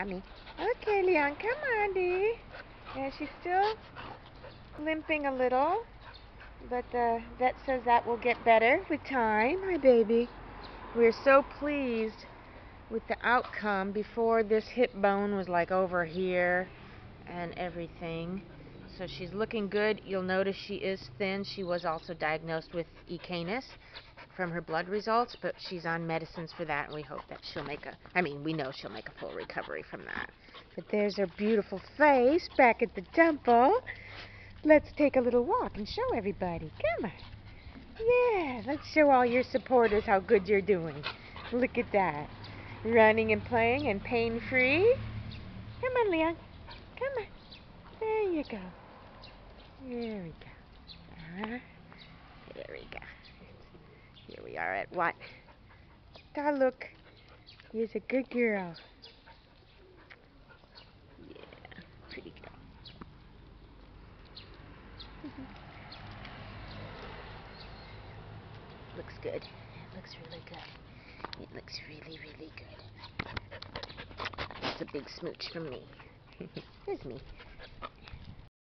yummy. Okay, Leon, come on, dear. Yeah, she's still limping a little, but the vet says that will get better with time. Hi, baby. We're so pleased with the outcome. Before, this hip bone was like over here and everything. So she's looking good. You'll notice she is thin. She was also diagnosed with E. canis from her blood results, but she's on medicines for that, and we hope that we know she'll make a full recovery from that. But there's her beautiful face back at the temple. Let's take a little walk and show everybody. Come on. Yeah, let's show all your supporters how good you're doing. Look at that. Running and playing and pain-free. Come on, Leon. Come on. There you go. There we go. There we go. Here we are at what? God, look. He's a good girl. Yeah, pretty girl. Looks good. It looks really good. It looks really, really good. It's a big smooch from me. Here's me.